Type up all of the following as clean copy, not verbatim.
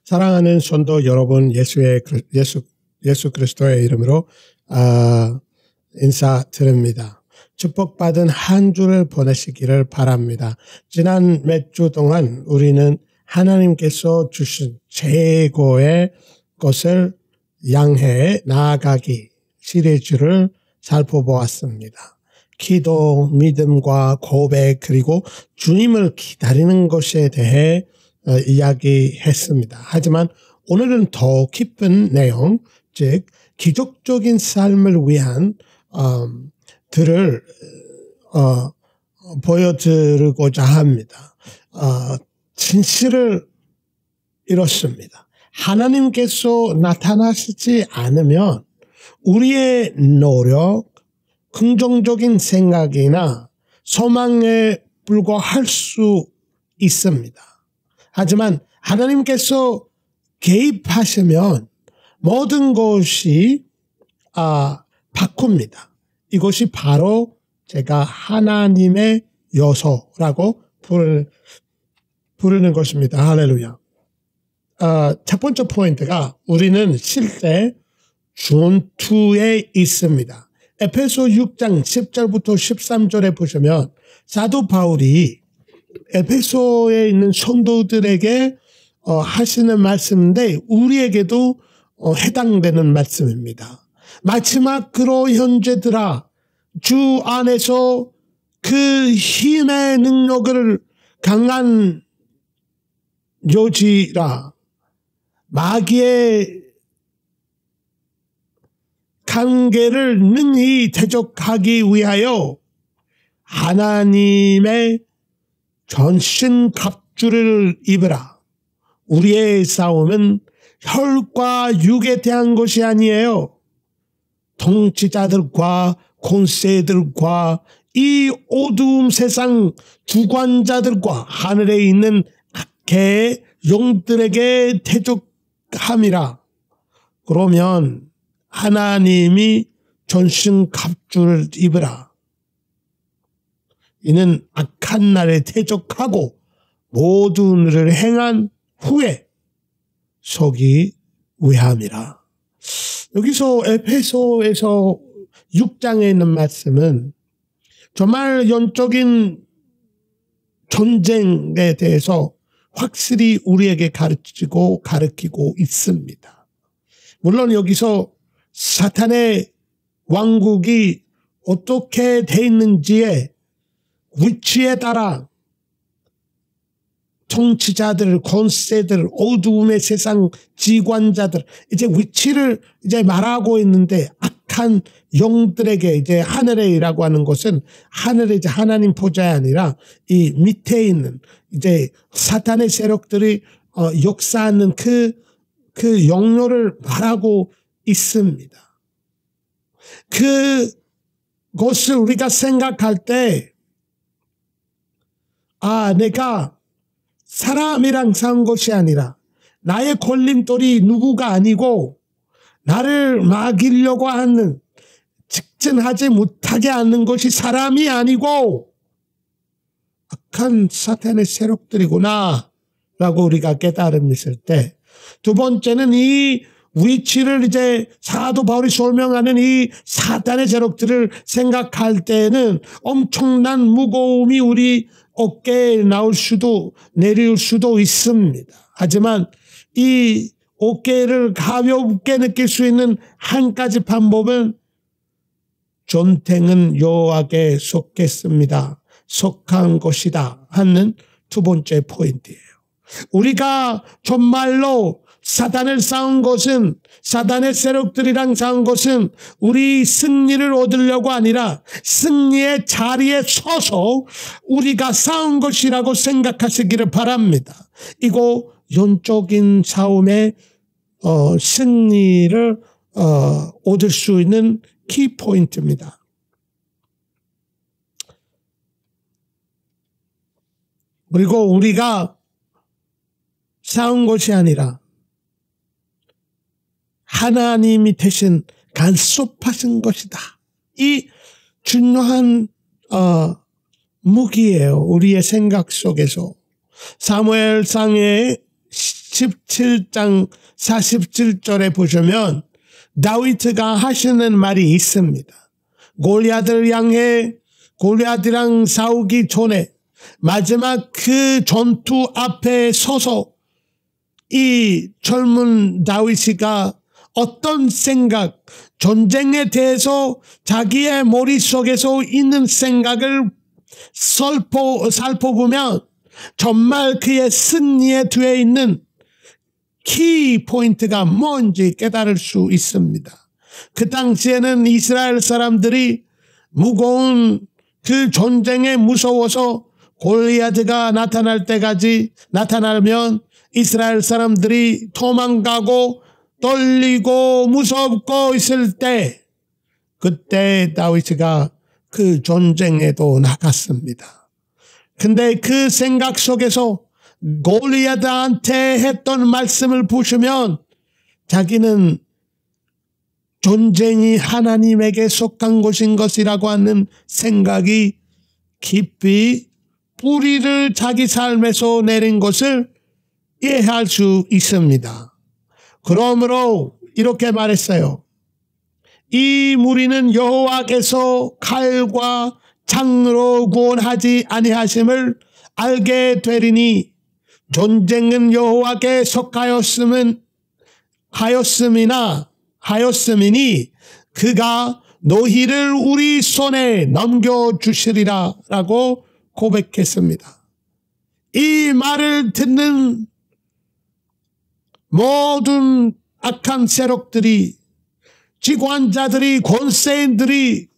사랑하는 성도 여러분, 예수 그리스도의 이름으로 인사드립니다. 축복받은 한 주를 보내시기를 바랍니다. 지난 몇 주 동안 우리는 하나님께서 주신 최고의 것을 향해 나아가기 시리즈를 살펴보았습니다. 기도, 믿음과 고백, 그리고 주님을 기다리는 것에 대해 이야기했습니다. 하지만 오늘은 더 깊은 내용, 즉 기적적인 삶을 위한 들을 보여드리고자 합니다. 진실을 이렇습니다. 하나님께서 나타나시지 않으면 우리의 노력, 긍정적인 생각이나 소망에 불과할 수 있습니다. 하지만 하나님께서 개입하시면 모든 것이 바꿉니다. 이것이 바로 제가 하나님의 요소라고 부르는 것입니다. 할렐루야. 첫 번째 포인트가 우리는 실제 전투에 있습니다. 에베소 6장 10절부터 13절에 보시면 사도 바울이 에베소에 있는 성도들에게 하시는 말씀인데 우리에게도 해당되는 말씀입니다. 마지막으로 형제들아, 주 안에서 그 힘의 능력을 강한 요지라, 마귀의 관계를 능히 대적하기 위하여 하나님의 전신 갑주를 입으라. 우리의 싸움은 혈과 육에 대한 것이 아니에요. 통치자들과 권세들과 이 어두움 세상 주관자들과 하늘에 있는 악의 영들에게 대적함이라. 그러면 하나님이 전신 갑주를 입으라. 이는 악한 날에 대적하고 모든 일을 행한 후에 서기 위함이라. 여기서 에베소에서 6장에 있는 말씀은 정말 영적인 전쟁에 대해서 확실히 우리에게 가르치고 있습니다. 물론 여기서 사탄의 왕국이 어떻게 돼 있는지에 위치에 따라 통치자들, 권세들, 어두움의 세상 지관자들 이제 위치를 이제 말하고 있는데 악한 영들에게 이제 하늘에라고 하는 것은 하늘에 이제 하나님 보좌가 아니라 이 밑에 있는 이제 사탄의 세력들이 역사하는 그 영역을 말하고 있습니다. 그것을 우리가 생각할 때 내가 사람이랑 싸운 것이 아니라 나의 걸림돌이 누구가 아니고 나를 막으려고 하는 직진하지 못하게 하는 것이 사람이 아니고 악한 사탄의 세력들이구나 라고 우리가 깨달음을 있을 때, 두 번째는 이 위치를 이제 사도 바울이 설명하는 이 사탄의 세력들을 생각할 때는 엄청난 무거움이 우리 어깨에 내릴 수도 있습니다. 하지만 이 어깨를 가볍게 느낄 수 있는 한 가지 방법은 전쟁은 여호와께 속한 것이다 하는 두 번째 포인트예요. 우리가 정말로 사탄을 싸운 것은, 사탄의 세력들이랑 싸운 것은 우리 승리를 얻으려고 아니라 승리의 자리에 서서 우리가 싸운 것이라고 생각하시기를 바랍니다. 이거 영적인 싸움의 승리를 얻을 수 있는 키포인트입니다. 그리고 우리가 싸운 것이 아니라 하나님이 대신 간섭하신 것이다. 이 중요한 무기예요. 우리의 생각 속에서. 사무엘상의 17장 47절에 보시면 다윗가 하시는 말이 있습니다. 골리앗을 향해 골리앗이랑 싸우기 전에 마지막 그 전투 앞에 서서 이 젊은 다윗이가 어떤 생각, 전쟁에 대해서 자기의 머릿속에서 있는 생각을 살펴보면 정말 그의 승리에 뒤에 있는 키 포인트가 뭔지 깨달을 수 있습니다. 그 당시에는 이스라엘 사람들이 무거운 그 전쟁에 무서워서 골리앗가 나타날 때까지 나타나면 이스라엘 사람들이 도망가고 떨리고 무섭고 있을 때 그때 다윗가 그 전쟁에도 나갔습니다. 근데 그 생각 속에서 골리앗한테 했던 말씀을 보시면 자기는 전쟁이 하나님에게 속한 것이라고 하는 생각이 깊이 뿌리를 자기 삶에서 내린 것을 이해할 수 있습니다. 그러므로 이렇게 말했어요. 이 무리는 여호와께서 칼과 창으로 구원하지 아니하심을 알게 되리니 전쟁은 여호와께 하였음이니 그가 너희를 우리 손에 넘겨주시리라 라고 고백했습니다. 이 말을 듣는 모든 악한 세력들이, 지관자들이, 권세인들이,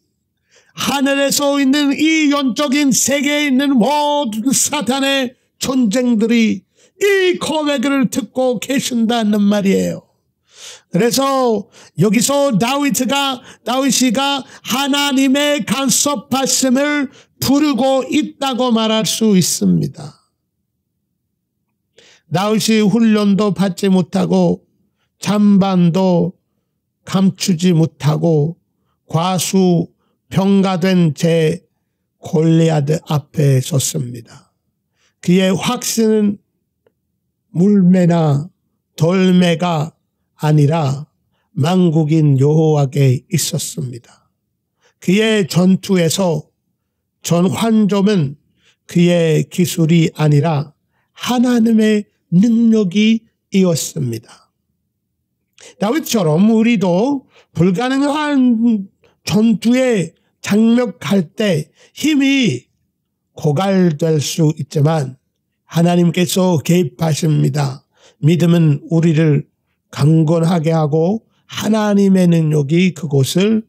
하늘에서 있는 이 영적인 세계에 있는 모든 사탄의 전쟁들이 이 고백을 듣고 계신다는 말이에요. 그래서 여기서 다윗이가 하나님의 간섭하심을 부르고 있다고 말할 수 있습니다. 다윗이 훈련도 받지 못하고 잠반도 감추지 못하고 과수 병가된 제 골리앗 앞에 섰습니다. 그의 확신은 물매나 돌매가 아니라 만국인 여호와께 있었습니다. 그의 전투에서 전환점은 그의 기술이 아니라 하나님의 능력이 이었습니다. 다윗처럼 우리도 불가능한 전투에 장벽할 때 힘이 고갈될 수 있지만 하나님께서 개입하십니다. 믿음은 우리를 강건하게 하고 하나님의 능력이 그곳을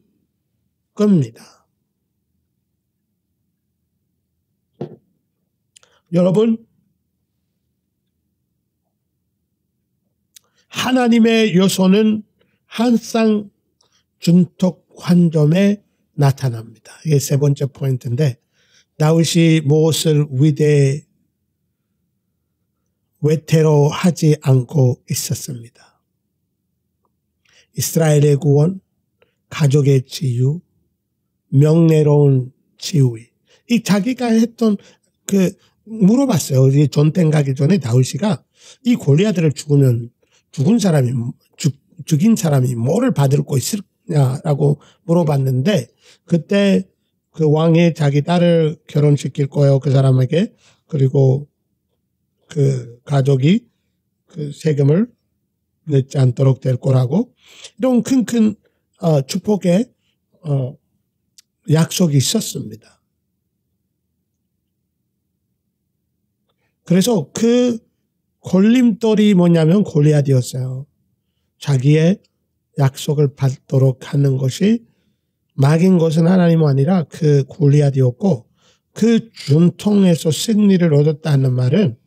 끕니다. 여러분, 하나님의 요소는 항상 준턱 환점에 나타납니다. 이게 세 번째 포인트인데, 다윗이 무엇을 외태로 하지 않고 있었습니다. 이스라엘의 구원, 가족의 치유, 명예로운 지위. 이 자기가 했던 물어봤어요. 이 전쟁 가기 전에 다윗이가 이 골리앗을 죽인 사람이 뭐를 받을 거 있느냐라고 물어봤는데, 그때 그 왕이 자기 딸을 결혼시킬 거예요. 그 사람에게. 그리고 그 가족이 그 세금을 냈지 않도록 될 거라고. 이런 큰 축복의 약속이 있었습니다. 그래서 그 걸림돌이 뭐냐면 골리앗이었어요. 자기의 약속을 받도록 하는 것이, 막인 것은 하나님이 아니라 그 골리앗이었고, 그 전통에서 승리를 얻었다는 말은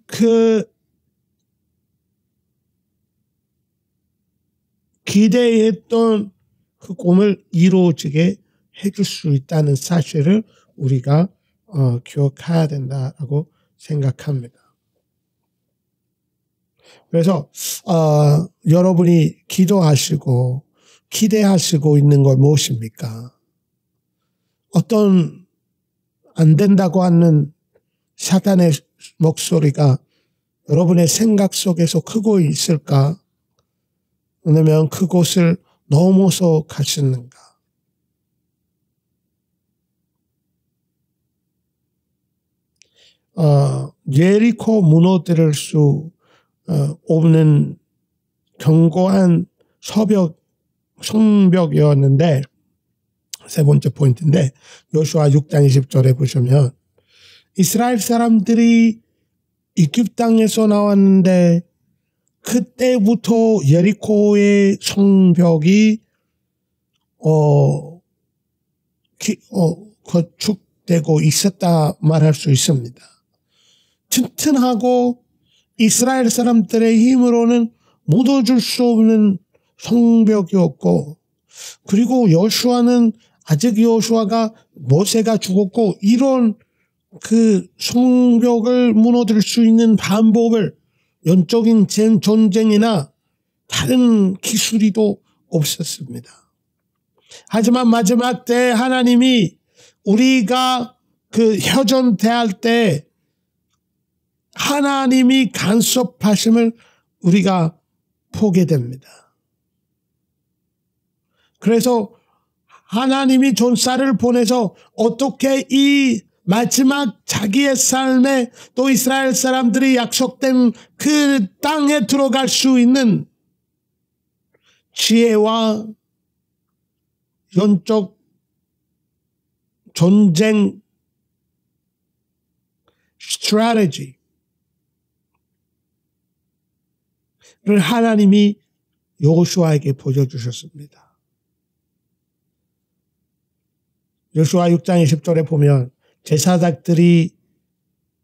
그 기대했던 그 꿈을 이루어지게 해줄 수 있다는 사실을 우리가 기억해야 된다라고 생각합니다. 그래서 여러분이 기도하시고 기대하시고 있는 건 무엇입니까? 어떤 안 된다고 하는 사탄의 목소리가 여러분의 생각 속에서 크고 있을까? 아니면 그곳을 넘어서 가시는가? 예리코 무너뜨릴 수 없는 견고한 성벽이었는데, 세 번째 포인트인데, 여호수아 6장 20절에 보시면 이스라엘 사람들이 이집트 땅에서 나왔는데 그때부터 예리코의 성벽이 건축되고 있었다 말할 수 있습니다. 튼튼하고 이스라엘 사람들의 힘으로는 무너질 수 없는 성벽이었고, 그리고 여호수아는 아직 모세가 죽었고 이런 그 성벽을 무너뜨릴 수 있는 방법을 영적인 전쟁이나 다른 기술이도 없었습니다. 하지만 마지막 때 하나님이 우리가 그 혈전대할 때 하나님이 간섭하심을 우리가 보게 됩니다. 그래서 하나님이 전사를 보내서 어떻게 이 마지막 자기의 삶에 또 이스라엘 사람들이 약속된 그 땅에 들어갈 수 있는 지혜와 영적 전쟁 strategy를 하나님이 여호수아에게 보여주셨습니다. 여호수아 6장 20절에 보면 제사장들이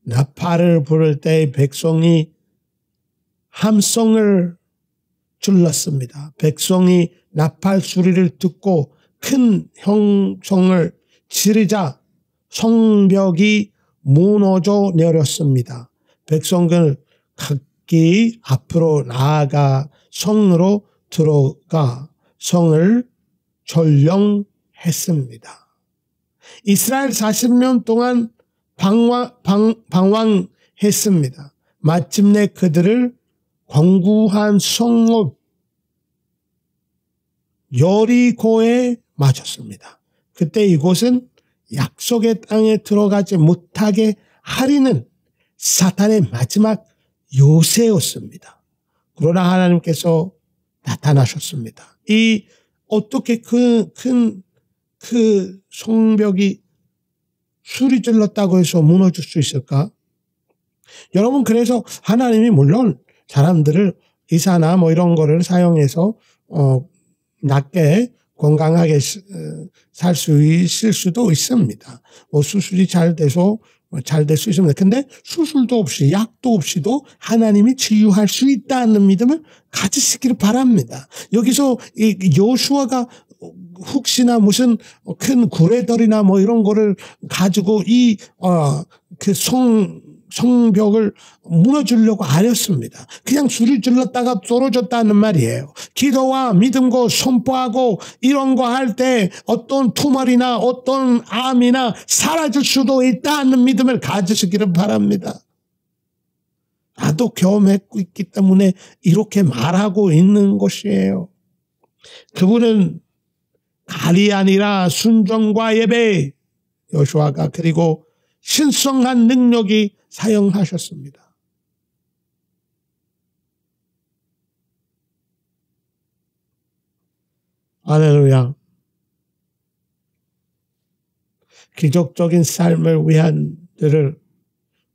나팔을 부를 때 백성이 함성을 질렀습니다. 백성이 나팔 소리를 듣고 큰 형성을 지르자 성벽이 무너져 내렸습니다. 백성들 각기 앞으로 나아가 성으로 들어가 성을 점령했습니다. 이스라엘 40년 동안 방황했습니다. 마침내 그들을 견고한 성읍 여리고에 맞췄습니다. 그때 이곳은 약속의 땅에 들어가지 못하게 하리는 사탄의 마지막 요새였습니다. 그러나 하나님께서 나타나셨습니다. 어떻게 큰 성벽이 소리 질렀다고 해서 무너질 수 있을까? 여러분, 그래서 하나님이 물론 사람들을 의사나 이런 거를 사용해서 낮게 건강하게 살 수 있을 수도 있습니다. 수술이 잘 돼서 잘 될 수 있습니다. 근데 수술도 없이 약도 없이도 하나님이 치유할 수 있다는 믿음을 가지시기를 바랍니다. 여기서 여호수아가 혹시나 무슨 큰 구레더리나 이런 거를 가지고 그 성벽을 무너지려고 안 했습니다. 그냥 소리 질렀다가 떨어졌다는 말이에요. 기도와 믿음과 선포하고 이런 거 할 때 어떤 투머리나 어떤 암이나 사라질 수도 있다는 믿음을 가지시기를 바랍니다. 나도 경험했고 있기 때문에 이렇게 말하고 있는 것이에요. 그분은 갈이 아니라 순종과 예배, 여호수아가 그리고 신성한 능력이 사용하셨습니다. 할렐루야. 기적적인 삶을 위한 들을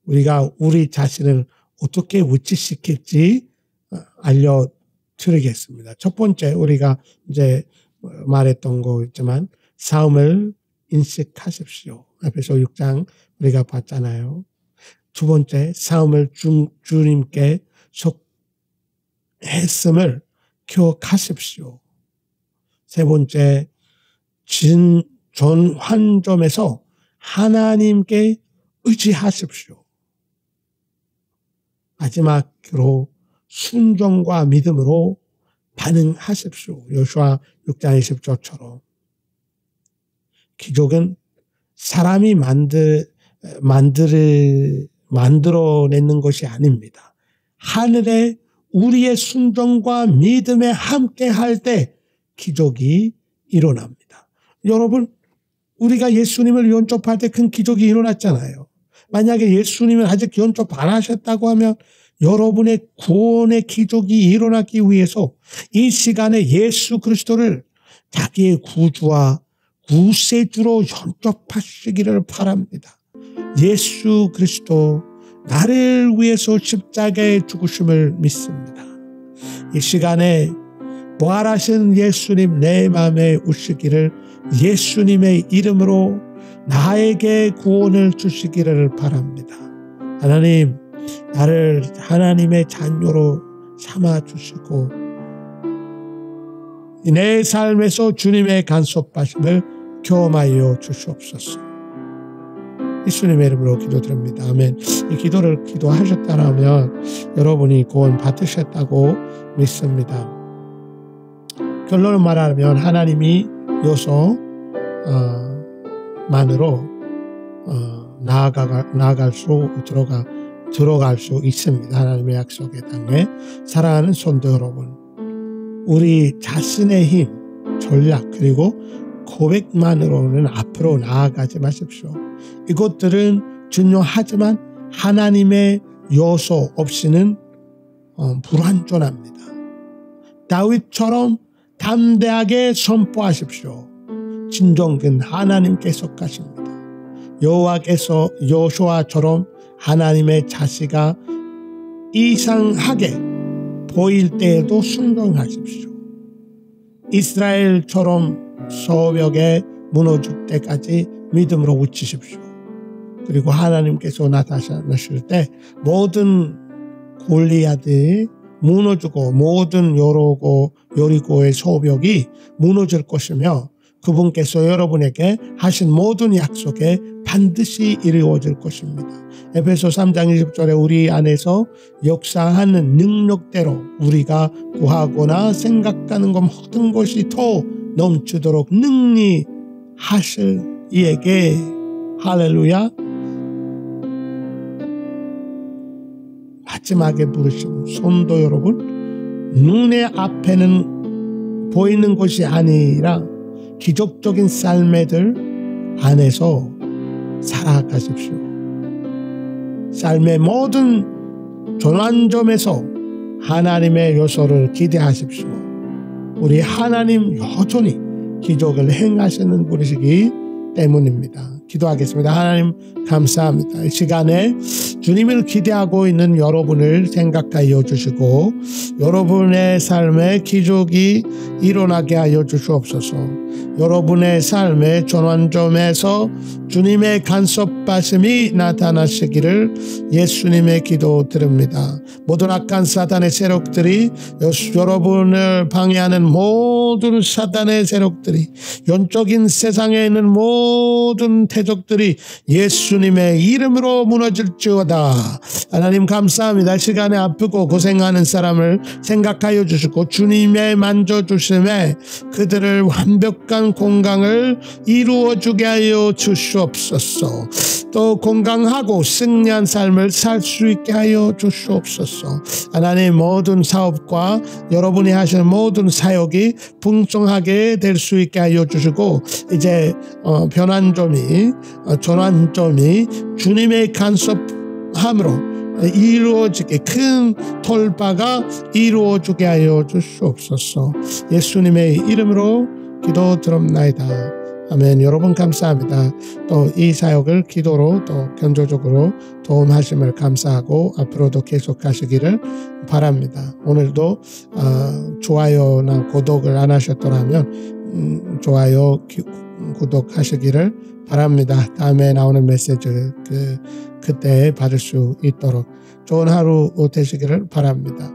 우리가 우리 자신을 어떻게 위치시킬지 알려드리겠습니다. 첫 번째, 우리가 이제 말했던 거 있지만 삶을 인식하십시오. 에베소 6장 우리가 봤잖아요. 두 번째, 삶을 주님께 속했음을 기억하십시오. 세 번째, 전환점에서 하나님께 의지하십시오. 마지막으로 순종과 믿음으로 반응하십시오. 여호수아 6장 20절처럼. 기적은 사람이 만들어내는 것이 아닙니다. 하늘에 우리의 순종과 믿음에 함께 할 때 기적이 일어납니다. 여러분, 우리가 예수님을 영접할 때 큰 기적이 일어났잖아요. 만약에 예수님을 아직 영접 안 하셨다고 하면 여러분의 구원의 기적이 일어나기 위해서 이 시간에 예수 그리스도를 자기의 구주와 구세주로 영접하시기를 바랍니다. 예수 그리스도 나를 위해서 십자가에 죽으심을 믿습니다. 이 시간에 부활하신 예수님 내 마음에 오시기를 예수님의 이름으로 나에게 구원을 주시기를 바랍니다. 하나님, 나를 하나님의 자녀로 삼아주시고 내 삶에서 주님의 간섭하심을 경험하여 주시옵소서. 예수님의 이름으로 기도드립니다. 아멘. 이 기도를 기도하셨다면 여러분이 구원 받으셨다고 믿습니다. 결론을 말하면 하나님이 요소 만으로 나아갈 수 들어갈 수 있습니다. 하나님의 약속의 땅에. 사랑하는 성도 여러분, 우리 자신의 힘, 전략 그리고 고백만으로는 앞으로 나아가지 마십시오. 이것들은 중요하지만 하나님의 요소 없이는 불완전합니다. 다윗처럼 담대하게 선포하십시오. 진정은 하나님께서 가십니다. 여호수아처럼 하나님의 자시가 이상하게 보일 때에도 순종하십시오. 이스라엘처럼 서벽에 무너질 때까지 믿음으로 외치십시오. 그리고 하나님께서 나타나실 때 모든 골리앗이 무너지고 모든 여리고의 서벽이 무너질 것이며 그분께서 여러분에게 하신 모든 약속에 반드시 이루어질 것입니다. 에베소 3장 20절에 우리 안에서 역사하는 능력대로 우리가 구하거나 생각하는 것 모든 것이 더 넘치도록 능히 하실 이에게 할렐루야. 마지막에 부르신 성도 여러분, 눈의 앞에는 보이는 것이 아니라 기적적인 삶들 안에서 살아가십시오. 삶의 모든 전환점에서 하나님의 요소를 기대하십시오. 우리 하나님 여전히 기적을 행하시는 분이시기 때문입니다. 기도하겠습니다. 하나님 감사합니다. 이 시간에 주님을 기대하고 있는 여러분을 생각하여 주시고 여러분의 삶에 기적이 일어나게 하여 주시옵소서. 여러분의 삶의 전환점에서 주님의 간섭하심이 나타나시기를 예수님의 기도 드립니다. 모든 악한 사탄의 세력들이 여러분을 방해하는 모든 사탄의 세력들이 영적인 세상에 있는 모든 태적들이 예수님의 이름으로 무너질지어다. 하나님 감사합니다. 시간에 아프고 고생하는 사람을 생각하여 주시고 주님의 만져주심에 그들을 완벽한 건강을 이루어주게 하여 주시옵소서. 또 건강하고 승리한 삶을 살 수 있게 하여 주시옵소서. 하나님 모든 사업과 여러분이 하시는 모든 사역이 풍성하게 될 수 있게 하여 주시고 이제 전환점이 주님의 간섭함으로 이루어지게 큰 돌파가 이루어지게 하여 주시옵소서. 예수님의 이름으로 기도드립나이다. 아멘. 여러분 감사합니다. 또 이 사역을 기도로 또 견조적으로 도움하심을 감사하고 앞으로도 계속하시기를 바랍니다. 오늘도 좋아요나 구독을 안 하셨더라면 좋아요 구독하시기를 바랍니다. 다음에 나오는 메시지 그때 받을 수 있도록 좋은 하루 되시기를 바랍니다.